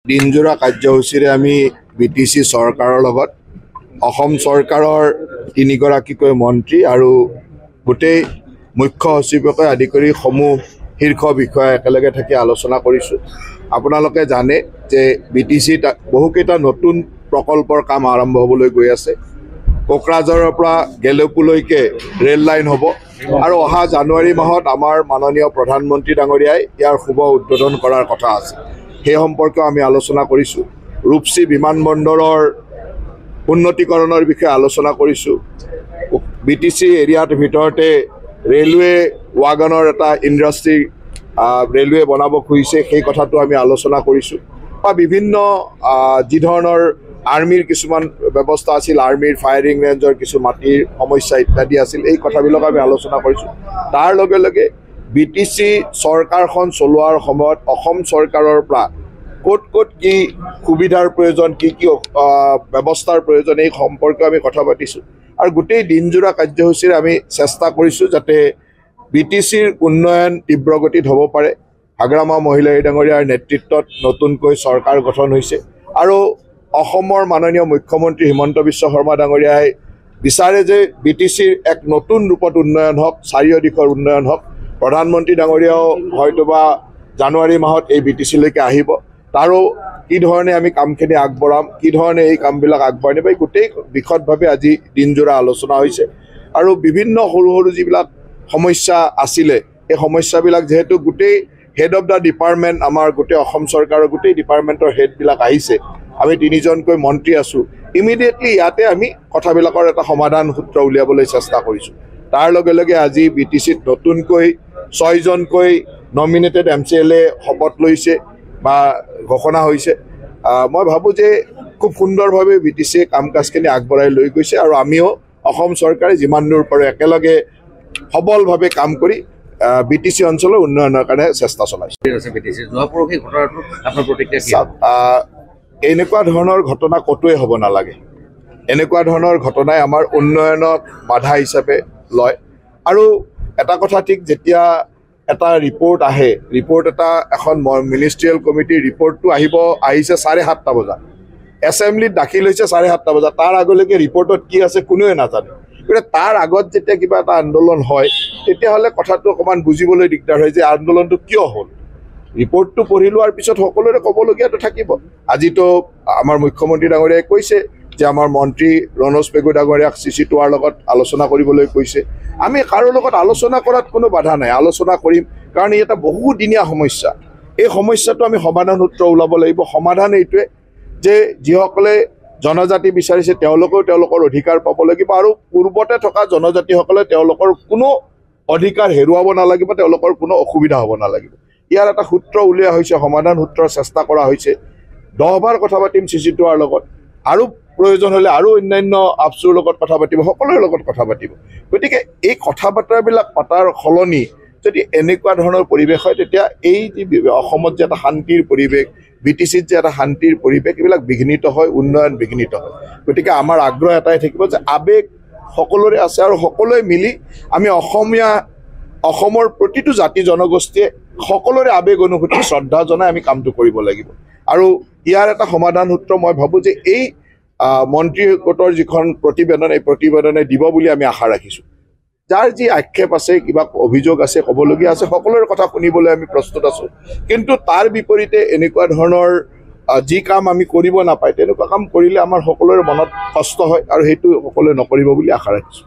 দিনজোৰা কাৰ্যসূচীৰে আমি বিটিচি চৰকাৰৰ লগত অসম চৰকাৰৰ 3গৰাকীকৈ মন্ত্ৰী আৰু গোটেই মুখ্য সচিবকে আদি কৰি সমূহ শীৰ্ষ বিষয়া একেলগে থাকি আলোচনা কৰিছোঁ। আপোনালোকে জানে যে বিটিচিত বহুকেইটা নতুন প্ৰকল্পৰ কাম আৰম্ভ হ'বলৈ গৈ আছে। কোকৰাঝাৰৰ পৰা গেলেপুলৈকে ৰেল লাইন হ'ব আৰু অহা জানুৱাৰী মাহত আমাৰ মাননীয় প্ৰধানমন্ত্ৰী ডাঙৰীয়াই ইয়াৰ শুভ উদ্বোধন কৰাৰ কথা আছে। সেই সম্পৰ্কে আমি আলোচনা কৰিছোঁ। ৰূপসী বিমানবন্দৰৰ উন্নতিকৰণৰ বিষয়ে আলোচনা কৰিছোঁ। বিটিচি এৰিয়াৰ ভিতৰতে ৰেলৱে ৱাগনৰ এটা ইণ্ডাষ্ট্ৰী ৰেলৱে বনাব খুজিছে, সেই কথাটো আমি আলোচনা কৰিছোঁ। বা বিভিন্ন যি ধৰণৰ আৰ্মিৰ কিছুমান ব্যৱস্থা আছিল, আৰ্মিৰ ফায়াৰিং ৰেঞ্জৰ কিছু মাটিৰ সমস্যা ইত্যাদি আছিল, এই কথাবিলাক আমি আলোচনা কৰিছোঁ। তাৰ লগে লগে বিটিচি চৰকাৰখন চলোৱাৰ সময়ত অসম চৰকাৰৰ পৰা ক'ত ক'ত কি সুবিধাৰ প্ৰয়োজন, কি কি ব্যৱস্থাৰ প্ৰয়োজন, এই সম্পৰ্কে আমি কথা পাতিছোঁ। আৰু গোটেই দিনজোৰা কাৰ্যসূচীৰে আমি চেষ্টা কৰিছোঁ যাতে বিটিচিৰ উন্নয়ন তীব্ৰ গতিত হ'ব পাৰে। হাগ্ৰামা মহিলাই ডাঙৰীয়াৰ নেতৃত্বত নতুনকৈ চৰকাৰ গঠন হৈছে আৰু অসমৰ মাননীয় মুখ্যমন্ত্ৰী হিমন্ত বিশ্ব শৰ্মা ডাঙৰীয়াই বিচাৰে যে বিটিচিৰ এক নতুন ৰূপত উন্নয়ন হওক, চাৰিও দিশৰ উন্নয়ন হওক। প্ৰধানমন্ত্ৰী ডাঙৰীয়াও হয়তোবা জানুৱাৰী মাহত এই বিটিচিলৈকে আহিব। তাৰো কি ধৰণে আমি কামখিনি আগবঢ়াম, কি ধৰণে এই কামবিলাক আগবঢ়াই নিব, এই গোটেই বিশদভাৱে আজি দিনজোৰা আলোচনা হৈছে। আৰু বিভিন্ন সৰু সৰু যিবিলাক সমস্যা আছিলে, এই সমস্যাবিলাক যিহেতু গোটেই হেড অফ দ্য ডিপাৰ্টমেণ্ট, আমাৰ গোটেই অসম চৰকাৰৰ গোটেই ডিপাৰ্টমেণ্টৰ হেডবিলাক আহিছে, আমি 3জনকৈ মন্ত্ৰী আছোঁ, ইমিডিয়েটলি ইয়াতে আমি কথাবিলাকৰ এটা সমাধান সূত্ৰ উলিয়াবলৈ চেষ্টা কৰিছোঁ। তাৰ লগে লগে আজি বিটিচিত নতুনকৈ 6জনকৈ নমিনেটেড MCLA শপত লৈছে বা ঘোষণা হৈছে। মই ভাবোঁ যে খুব সুন্দৰভাৱে বিটিচিয়ে কাম কাজখিনি আগবঢ়াই লৈ গৈছে আৰু আমিও অসম চৰকাৰে যিমান দূৰ পাৰোঁ একেলগে সবলভাৱে কাম কৰি বিটিচি অঞ্চলৰ উন্নয়নৰ কাৰণে চেষ্টা চলাইছোঁ। এনেকুৱা ধৰণৰ ঘটনা ক'তোৱে হ'ব নালাগে। এনেকুৱা ধৰণৰ ঘটনাই আমাৰ উন্নয়নক বাধা হিচাপে লয়। আৰু এটা কথা ঠিক, যেতিয়া এটা ৰিপৰ্ট আহে, ৰিপৰ্ট এটা এখন মিনিষ্ট্ৰিয়েল কমিটিৰ ৰিপৰ্টটো আহিছে 7:30 বজাত, এছেম্বলিত দাখিল হৈছে 7:30 বজাত। তাৰ আগলৈকে ৰিপৰ্টত কি আছে কোনোৱে নাজানে। গতিকে তাৰ আগত যেতিয়া কিবা এটা আন্দোলন হয়, তেতিয়াহ'লে কথাটো অকণমান বুজিবলৈ দিগদাৰ হয় যে আন্দোলনটো কিয় হ'ল। ৰিপৰ্টটো পঢ়ি লোৱাৰ পিছত সকলোৰে ক'বলগীয়াটো থাকিব। আজিতো আমাৰ মুখ্যমন্ত্ৰী ডাঙৰীয়াই কৈছে যে আমাৰ মন্ত্ৰী ৰণোজ পেগু ডাঙৰীয়াক CC2R লগত আলোচনা কৰিবলৈ কৈছে। আমি কাৰো লগত আলোচনা কৰাত কোনো বাধা নাই, আলোচনা কৰিম, কাৰণ ই এটা বহুদিনীয়া সমস্যা। এই সমস্যাটো আমি সমাধান সূত্ৰ ওলাব লাগিব। সমাধান এইটোৱে যে যিসকলে জনজাতি বিচাৰিছে তেওঁলোকেও তেওঁলোকৰ অধিকাৰ পাব লাগিব আৰু পূৰ্বতে থকা জনজাতিসকলে তেওঁলোকৰ কোনো অধিকাৰ হেৰুৱাব নালাগিব, তেওঁলোকৰ কোনো অসুবিধা হ'ব নালাগিব। ইয়াৰ এটা সূত্ৰ উলিওৱা হৈছে, সমাধান সূত্ৰৰ চেষ্টা কৰা হৈছে। 10 বাৰ কথা পাতিম CC2R লগত, আৰু প্ৰয়োজন হ'লে আৰু অন্যান্য আপচুৰ লগত কথা পাতিব, সকলোৰে লগত কথা পাতিব। গতিকে এই কথা বতৰাবিলাক পতাৰ সলনি যদি এনেকুৱা ধৰণৰ পৰিৱেশ হয়, তেতিয়া এই যি অসমত যে এটা শান্তিৰ পৰিৱেশ, বিটিচিত যে এটা শান্তিৰ পৰিৱেশ, এইবিলাক বিঘ্নিত হয়, উন্নয়ন বিঘ্নিত হয়। গতিকে আমাৰ আগ্ৰহ এটাই থাকিব যে আৱেগ সকলোৰে আছে আৰু সকলোৱে মিলি আমি অসমৰ প্ৰতিটো জাতি জনগোষ্ঠীয়ে সকলোৰে আৱেগ অনুভূতি শ্ৰদ্ধা জনাই আমি কামটো কৰিব লাগিব। আৰু ইয়াৰ এটা সমাধান সূত্ৰ মই ভাবোঁ যে এই মন্ত্ৰী গোটৰ যিখন প্ৰতিবেদন, এই প্ৰতিবেদনে দিব বুলি আমি আশা ৰাখিছোঁ। যাৰ যি আক্ষেপ আছে, কিবা অভিযোগ আছে, ক'বলগীয়া আছে, সকলোৰে কথা শুনিবলৈ আমি প্ৰস্তুত আছোঁ। কিন্তু তাৰ বিপৰীতে এনেকুৱা ধৰণৰ যি কাম আমি কৰিব নাপায়, তেনেকুৱা কাম কৰিলে আমাৰ সকলোৰে মনত কষ্ট হয় আৰু সেইটো সকলোৱে নকৰিব বুলি আশা ৰাখিছোঁ।